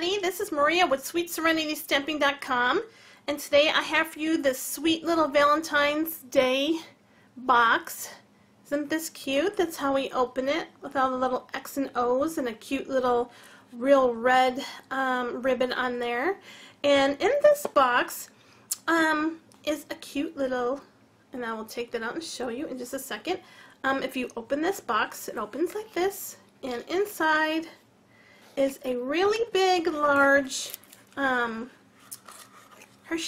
everybody. This is Maria with SweetSerenityStamping.com, and today I have for you this sweet little Valentine's Day box. Isn't this cute? That's how we open it, with all the little X and O's and a cute little real red ribbon on there. And in this box is a cute little, and I will take that out and show you in just a second. If you open this box, it opens like this, and inside is a really big, large Hershey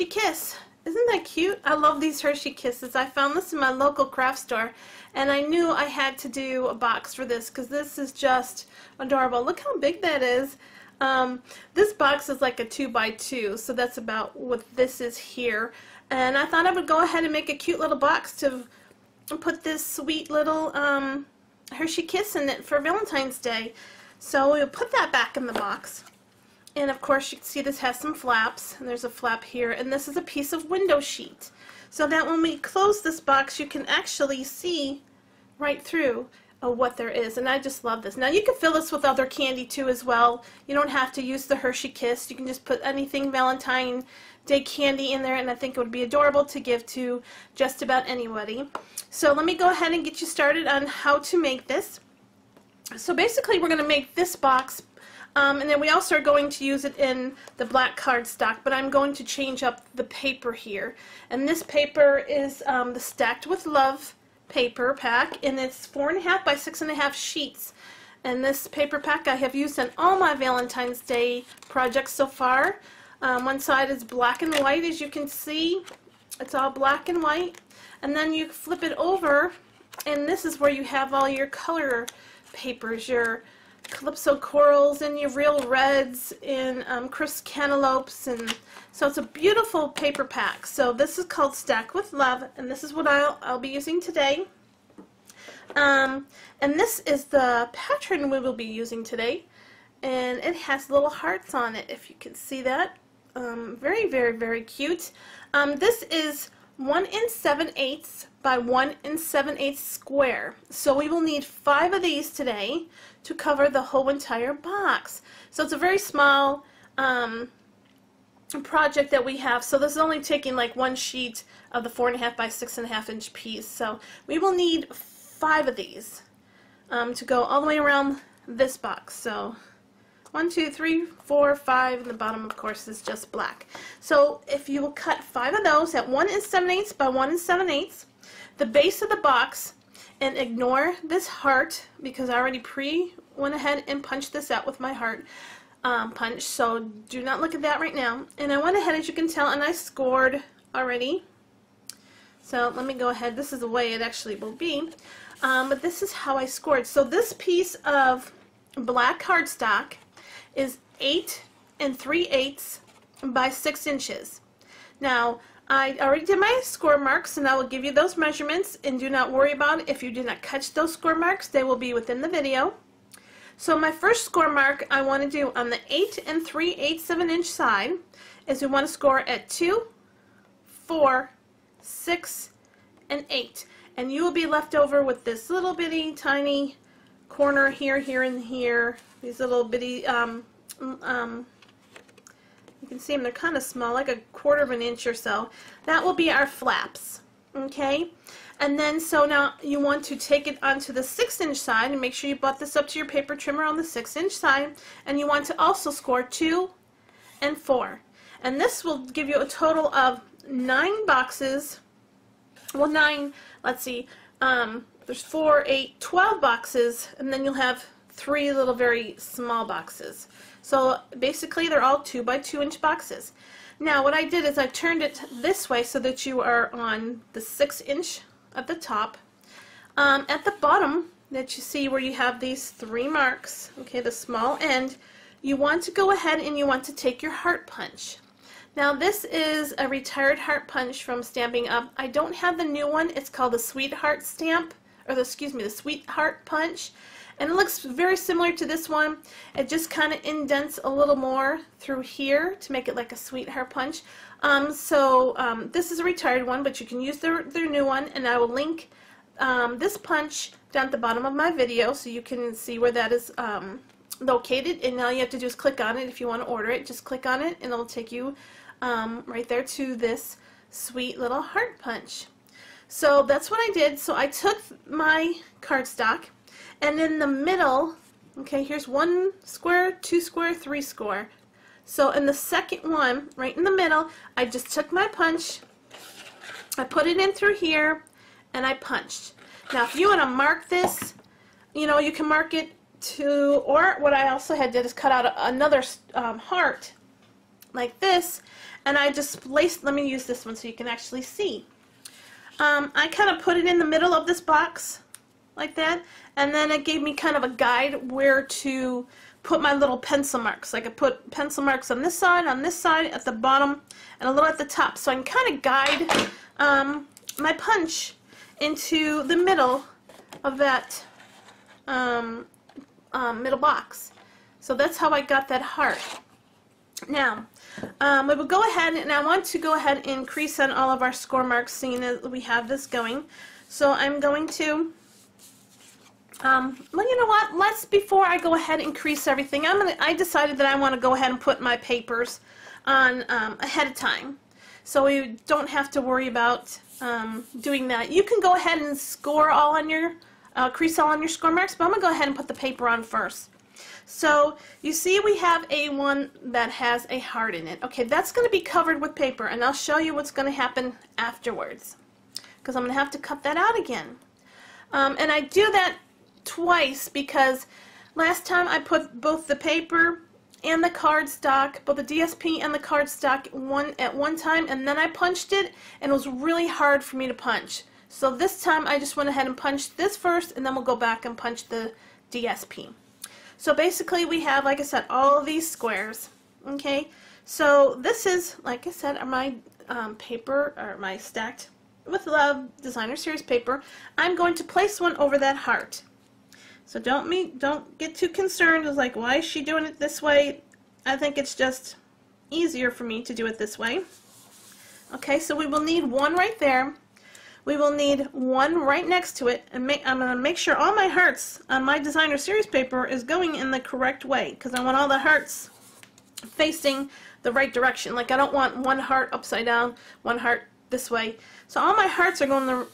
Kiss. Isn't that cute? I love these Hershey Kisses. I found this in my local craft store, and I knew I had to do a box for this because this is just adorable. Look how big that is. This box is like a 2x2, so that's about what this is here. And I thought I would go ahead and make a cute little box to put this sweet little Hershey Kiss in it for Valentine's Day. So we'll put that back in the box. And of course you can see this has some flaps, and there's a flap here, and this is a piece of window sheet. So that when we close this box you can actually see right through what there is, and I just love this. Now you can fill this with other candy too as well. You don't have to use the Hershey Kiss. You can just put anything Valentine Day candy in there, and I think it would be adorable to give to just about anybody. So let me go ahead and get you started on how to make this. So basically we're going to make this box, and then we also are going to use it in the black cardstock, but I'm going to change up the paper here. And this paper is the Stacked with Love paper pack, and it's 4.5 by 6.5 sheets. And this paper pack I have used on all my Valentine's Day projects so far. One side is black and white, as you can see. It's all black and white. And then you flip it over, and this is where you have all your color papers, your Calypso corals and your real reds and crisp cantaloupes, and so it's a beautiful paper pack. So this is called Stack with Love, and this is what I'll be using today. And this is the pattern we will be using today, and it has little hearts on it, if you can see that. Very, very, very cute. This is 1 7/8 by 1 7/8 square. So we will need 5 of these today to cover the whole entire box. So it's a very small project that we have. So this is only taking like one sheet of the 4.5 by 6.5 inch piece. So we will need 5 of these to go all the way around this box. So 1, 2, 3, 4, 5, and the bottom, of course, is just black. So if you will cut 5 of those at 1 7/8 by 1 7/8, the base of the box, and ignore this heart because I already went ahead and punched this out with my heart punch, so do not look at that right now. And I went ahead, as you can tell, and I scored already. So let me go ahead. This is the way it actually will be, but this is how I scored. So this piece of black cardstock is 8 3/8 by 6 inches. Now I already did my score marks, and I will give you those measurements, and do not worry about it. If you did not catch those score marks, they will be within the video. So my first score mark I want to do on the 8 3/8 of an inch side is we want to score at 2, 4, 6, and 8. And you will be left over with this little bitty tiny corner here, here, and here. These little bitty you can see them, they're kind of small, like a 1/4 of an inch or so. That will be our flaps, okay? And then, so now you want to take it onto the 6-inch side, and make sure you butt this up to your paper trimmer on the 6-inch side, and you want to also score 2 and 4. And this will give you a total of 9 boxes, well 9, let's see, there's 4, 8, 12 boxes, and then you'll have 3 little very small boxes. So basically they're all 2 by 2 inch boxes. Now what I did is I turned it this way so that you are on the 6-inch at the top. At the bottom that you see where you have these 3 marks, okay, the small end, you want to go ahead and you want to take your heart punch. Now this is a retired heart punch from Stampin' Up. I don't have the new one. It's called the Sweetheart stamp, or the Sweetheart punch. And it looks very similar to this one. It just kind of indents a little more through here to make it like a sweetheart punch. This is a retired one, but you can use their new one, and I will link this punch down at the bottom of my video so you can see where that is located, and all you have to do is click on it. If you want to order it, just click on it and it'll take you right there to this sweet little heart punch. So that's what I did. So I took my cardstock, and in the middle, okay, here's 1 square, 2 square, 3 square. So in the second one, right in the middle, I just took my punch, I put it in through here, and I punched. Now if you want to mark this, you know, you can mark it to, or what I also did is cut out another heart like this, and I just placed, let me use this one so you can actually see. I kind of put it in the middle of this box like that, and then it gave me kind of a guide where to put my little pencil marks. I could put pencil marks on this side, at the bottom, and a little at the top, so I can kind of guide my punch into the middle of that middle box. So that's how I got that heart. Now, we will go ahead, and I want to go ahead and crease on all of our score marks, seeing that we have this going. So I'm going to, well, you know what? Before I go ahead and crease everything, I decided that I want to go ahead and put my papers on ahead of time, so we don't have to worry about doing that. You can go ahead and score all on your crease all on your score marks, but I'm going to go ahead and put the paper on first. So you see we have a one that has a heart in it. Okay, that's going to be covered with paper, and I'll show you what's going to happen afterwards, because I'm going to have to cut that out again. And I do that twice because last time I put both the paper and the cardstock, both the DSP and the cardstock at one time, and then I punched it, and it was really hard for me to punch. So this time I just went ahead and punched this first, and then we'll go back and punch the DSP. So basically we have, like I said, all of these squares. Okay, so this is, like I said, my paper, or my stacked with love designer series paper. I'm going to place one over that heart. So don't get too concerned. It's like, why is she doing it this way? I think it's just easier for me to do it this way. Okay, so we will need one right there. We will need one right next to it, and I'm going to make sure all my hearts on my designer series paper is going in the correct way, because I want all the hearts facing the right direction. Like, I don't want one heart upside down, one heart this way. So all my hearts are going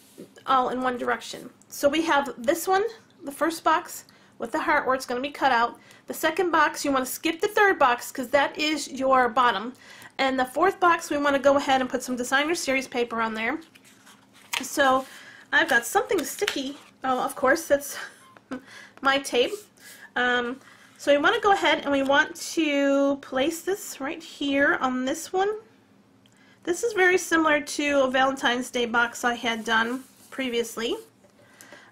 all in one direction. So we have this one, the first box with the heart where it's going to be cut out. The second box, you want to skip the third box because that is your bottom. And the fourth box, we want to go ahead and put some designer series paper on there. So I've got something sticky. Oh, of course, that's my tape. So we want to go ahead and we want to place this right here on this one. This is very similar to a Valentine's Day box I had done previously.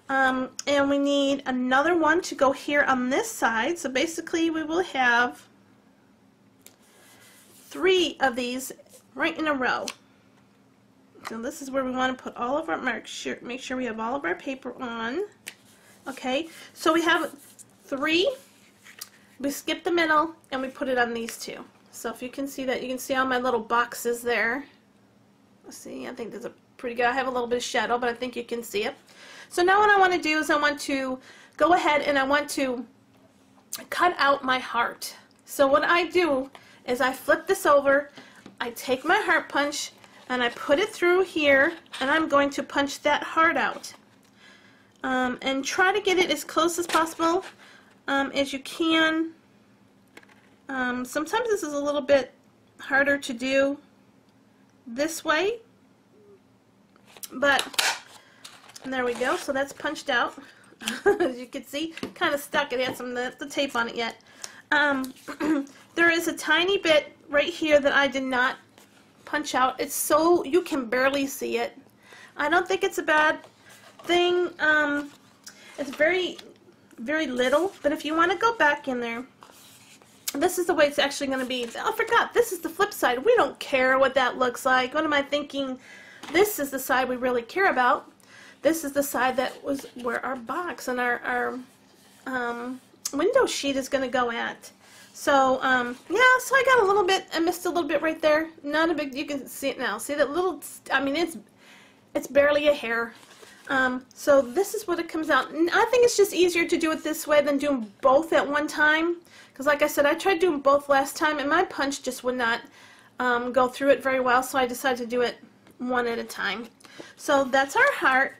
And we need another one to go here on this side. So basically we will have 3 of these right in a row. So this is where we want to put all of our marks. Make sure we have all of our paper on. Okay, so we have 3. We skip the middle and we put it on these 2. So if you can see that, you can see all my little boxes there. Let's see, I think there's a pretty good. I have a little bit of shadow, but I think you can see it. So now what I want to do is I want to go ahead and I want to cut out my heart. So what I do is I flip this over, I take my heart punch, and I put it through here, and I'm going to punch that heart out. And try to get it as close as possible as you can. Sometimes this is a little bit harder to do this way, but there we go. So that's punched out. As you can see, kind of stuck. It had some of the tape on it yet. There is a tiny bit right here that I did not punch out. It's so you can barely see it. I don't think it's a bad thing. It's very, very little, but if you want to go back in there, this is the way it's actually going to be. Oh, I forgot, this is the flip side. We don't care what that looks like. What am I thinking? This is the side we really care about. This is the side that was where our box and our window sheet is going to go at. So, yeah, so I got a little bit, I missed a little bit right there. Not a big, you can see it now. See that little, I mean, it's barely a hair. So this is what it comes out. And I think it's just easier to do it this way than doing both at one time. Because like I said, I tried doing both last time and my punch just would not go through it very well. So I decided to do it one at a time. So that's our heart.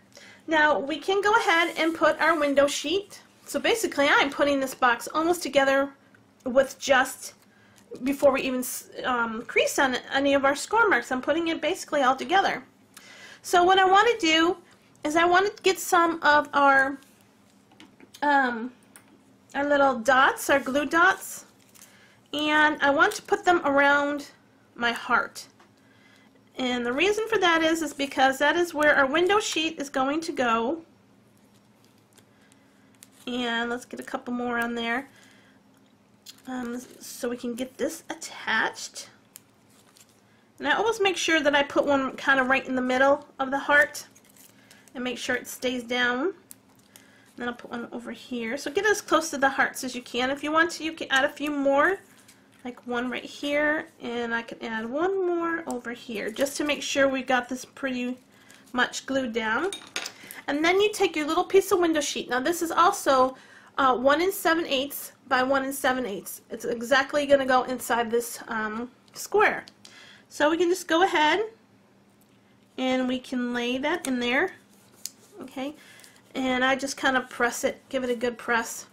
Now we can go ahead and put our window sheet. So basically I'm putting this box almost together with just, before we even crease on any of our score marks, I'm putting it basically all together. So what I want to do is I want to get some of our little dots, our glue dots, and I want to put them around my heart. And the reason for that is because that is where our window sheet is going to go. And let's get a couple more on there so we can get this attached. And I always make sure that I put one kind of right in the middle of the heart and make sure it stays down. And then I'll put one over here. So get as close to the hearts as you can. If you want to, you can add a few more, like one right here, and I can add one more over here, just to make sure we got this pretty much glued down. And then you take your little piece of window sheet. Now this is also 1 7/8 by 1 7/8. It's exactly going to go inside this square. So we can just go ahead and we can lay that in there. Okay, and I just kind of press it, give it a good press,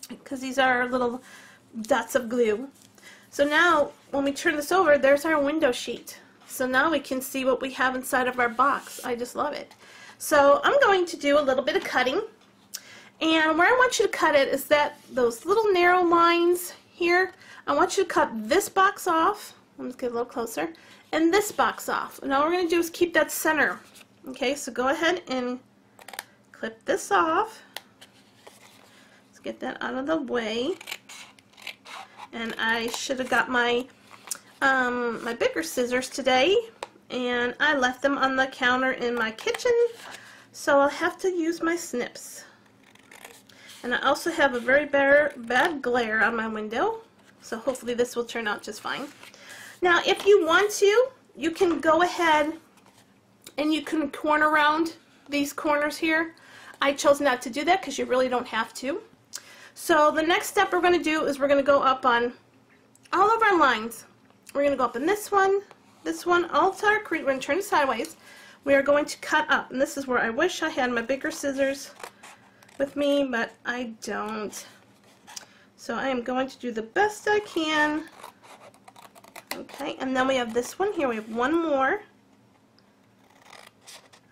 because these are our little dots of glue. So now when we turn this over, there's our window sheet. So now we can see what we have inside of our box. I just love it. So I'm going to do a little bit of cutting, and where I want you to cut it is that those little narrow lines here. I want you to cut this box off. Let's get a little closer, and this box off. And all we're going to do is keep that center. Okay, so go ahead and clip this off. Let's get that out of the way. And I should have got my my bigger scissors today, and I left them on the counter in my kitchen, so I'll have to use my snips. And I also have a very bad glare on my window, so hopefully this will turn out just fine. Now if you want to, you can go ahead and you can corner around these corners here. I chose not to do that because you really don't have to. So the next step we're going to do is we're going to go up on all of our lines. We're going to go up in this one, all to our crease. We're going to turn it sideways. We are going to cut up, and this is where I wish I had my bigger scissors with me, but I don't. So I am going to do the best I can. Okay, and then we have this one here. We have one more.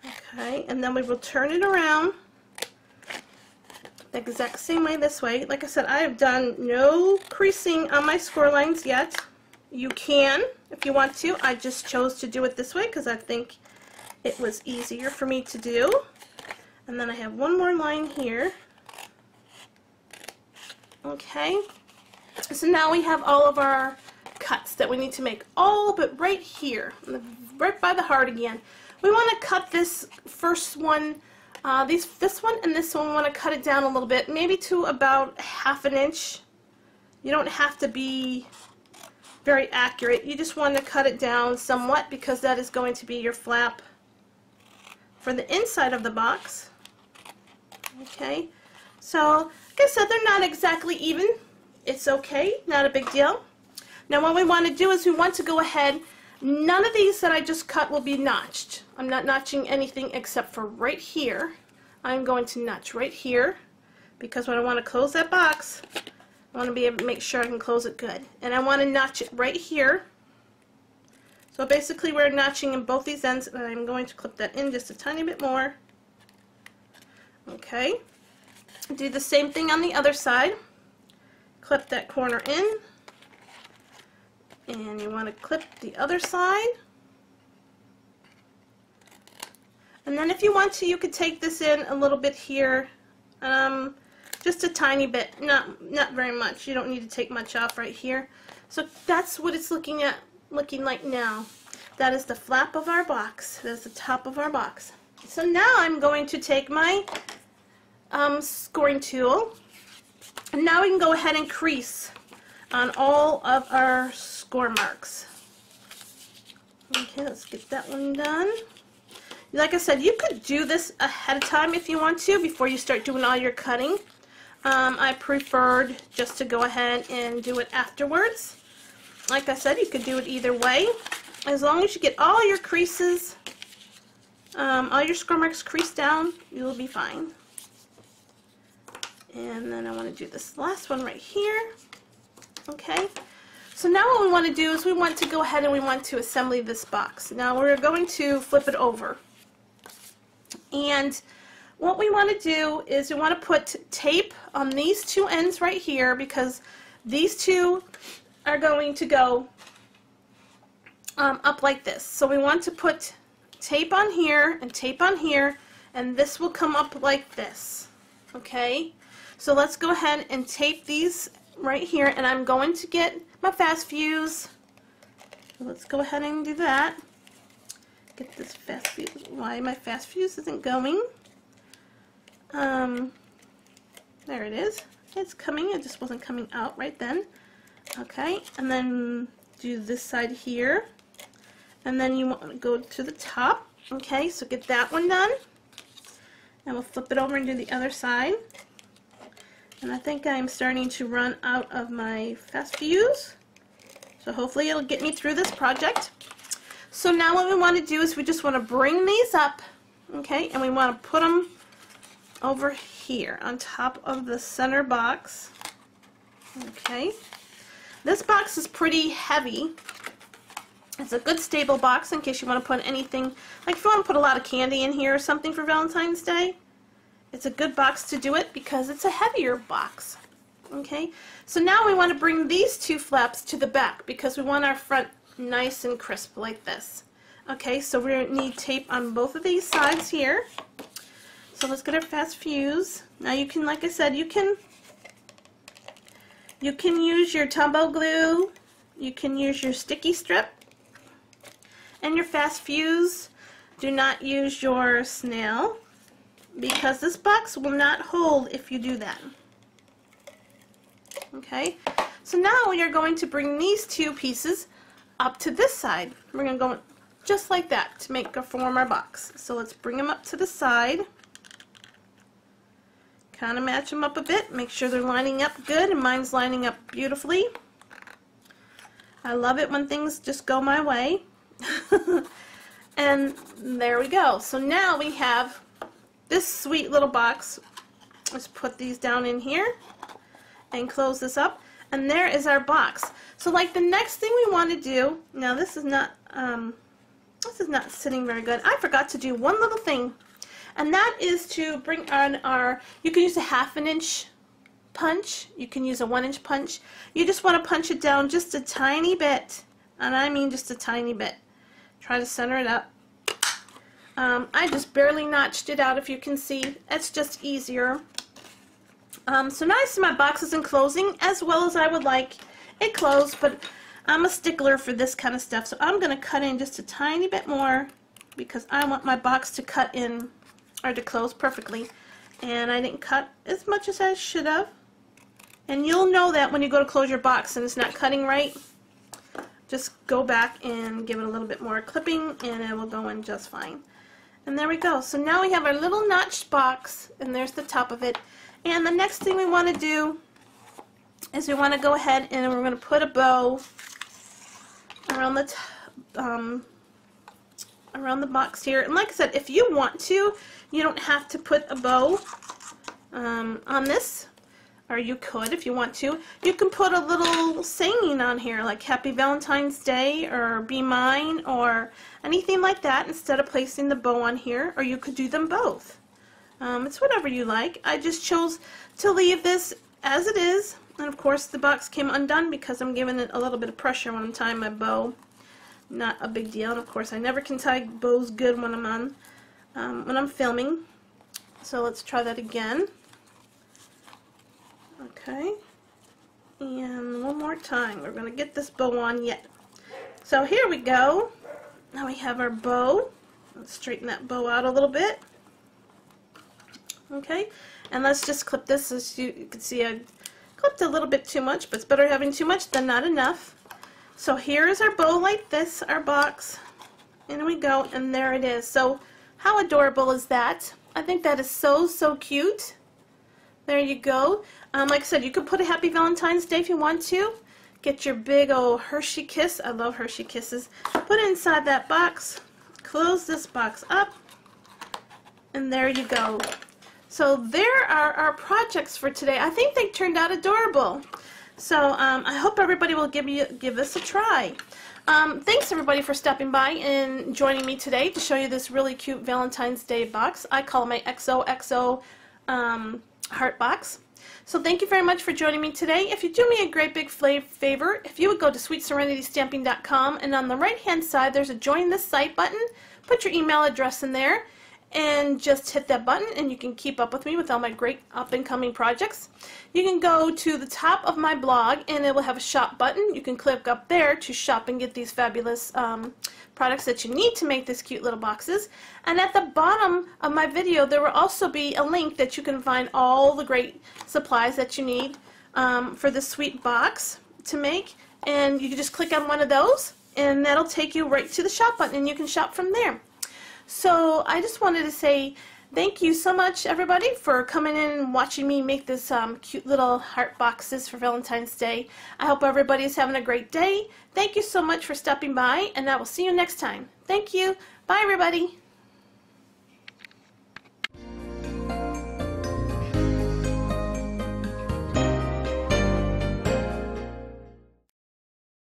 Okay, and then we will turn it around the exact same way this way. Like I said, I have done no creasing on my score lines yet. You can if you want to. I just chose to do it this way because I think it was easier for me to do. And then I have one more line here. Okay, so now we have all of our cuts that we need to make, all but right here, right by the heart again. We want to cut this first one, this one and this one, we want to cut it down a little bit, maybe to about 1/2 inch. You don't have to be very accurate. You just want to cut it down somewhat because that is going to be your flap for the inside of the box. Okay, so like I said, they're not exactly even. It's okay, not a big deal. Now what we want to do is we want to go ahead, none of these that I just cut will be notched. I'm not notching anything except for right here. I'm going to notch right here because when I want to close that box, I want to be able to make sure I can close it good. And I want to notch it right here. So basically we're notching in both these ends, and I'm going to clip that in just a tiny bit more. Okay. Do the same thing on the other side. Clip that corner in. And you want to clip the other side. And then if you want to, you could take this in a little bit here. Just a tiny bit, not very much. You don't need to take much off right here. So that's what it's looking like now. That is the flap of our box. That's the top of our box. So now I'm going to take my scoring tool, and now we can go ahead and crease on all of our score marks. Okay, let's get that one done. Like I said, you could do this ahead of time if you want to, before you start doing all your cutting. I preferred just to go ahead and do it afterwards. Like I said, you could do it either way. As long as you get all your creases, all your score marks creased down, you'll be fine. And then I want to do this last one right here. Okay. So now what we want to do is we want to go ahead and we want to assemble this box. Now we're going to flip it over. And what we want to do is we want to put tape on these two ends right here, because these two are going to go up like this. So we want to put tape on here and tape on here, and this will come up like this. Okay, so let's go ahead and tape these right here, and I'm going to get my fast fuse. So let's go ahead and do that. Get this fast fuse. Why my fast fuse isn't going? There it is. It's coming. It just wasn't coming out right then. Okay, and then do this side here, and then you want to go to the top. Okay, so get that one done, and we'll flip it over and do the other side. And I think I'm starting to run out of my fast fuse, so hopefully it'll get me through this project. So now what we want to do is we just want to bring these up, okay, and we want to put them over here on top of the center box. Okay, this box is pretty heavy. It's a good stable box in case you want to put anything, like if you want to put a lot of candy in here or something for Valentine's Day. It's a good box to do it because it's a heavier box. Okay, so now we want to bring these two flaps to the back because we want our front nice and crisp like this. Okay, so we're going to need tape on both of these sides here. So let's get our fast fuse. Now you can, like I said, you can use your Tumbo glue, you can use your sticky strip, and your fast fuse. Do not use your snail, because this box will not hold if you do that. Okay, so now we are going to bring these two pieces up to this side. We're going to go just like that to form our box. So let's bring them up to the side. Kind of match them up a bit. Make sure they're lining up good, and mine's lining up beautifully. I love it when things just go my way. And there we go. So now we have this sweet little box. Let's put these down in here and close this up, and there is our box. So like the next thing we want to do, now this is not sitting very good. I forgot to do one little thing, and that is to bring on our, you can use a 1/2 inch punch, you can use a 1 inch punch. You just want to punch it down just a tiny bit, and I mean just a tiny bit. Try to center it up. I just barely notched it out, if you can see. It's just easier. So now I see my box isn't closing as well as I would like it closed, but I'm a stickler for this kind of stuff, so I'm going to cut in just a tiny bit more because I want my box to cut in, or to close perfectly. And I didn't cut as much as I should have. And you'll know that when you go to close your box and it's not cutting right. Just go back and give it a little bit more clipping, and it will go in just fine. And there we go. So now we have our little notched box, and there's the top of it. And the next thing we want to do is we want to go ahead and we're going to put a bow around the box here. And like I said, if you want to, you don't have to put a bow on this, or you could if you want to. You can put a little saying on here like Happy Valentine's Day or Be Mine or anything like that instead of placing the bow on here, or you could do them both. It's whatever you like. I just chose to leave this as it is, and of course the box came undone because I'm giving it a little bit of pressure when I'm tying my bow. Not a big deal, and of course I never can tie bows good when I'm filming. So let's try that again. Okay, and one more time. We're going to get this bow on yet. So here we go. Now we have our bow. Let's straighten that bow out a little bit. Okay, and let's just clip this. As you can see, I clipped a little bit too much, but it's better having too much than not enough. So here is our bow like this, our box. In we go, and there it is. So How adorable is that? I think that is so, so cute. There you go. Like I said, you could put a Happy Valentine's Day if you want to. Get your big old Hershey Kiss. I love Hershey Kisses. Put it inside that box. Close this box up. And there you go. So there are our projects for today. I think they turned out adorable. So I hope everybody will give this a try. Thanks everybody for stopping by and joining me today to show you this really cute Valentine's Day box. I call it my XOXO heart box. So thank you very much for joining me today. If you do me a great big favor, if you would go to sweetserenitystamping.com, and on the right hand side there's a join this site button. Put your email address in there and just hit that button and you can keep up with me with all my great up and coming projects. You can go to the top of my blog and it will have a shop button. You can click up there to shop and get these fabulous products that you need to make these cute little boxes. And at the bottom of my video there will also be a link that you can find all the great supplies that you need for this sweet box to make, and you can just click on one of those and that'll take you right to the shop button and you can shop from there. So I just wanted to say thank you so much everybody for coming in and watching me make this cute little heart boxes for Valentine's Day. I hope everybody is having a great day. Thank you so much for stopping by, and I will see you next time. Thank you. Bye everybody.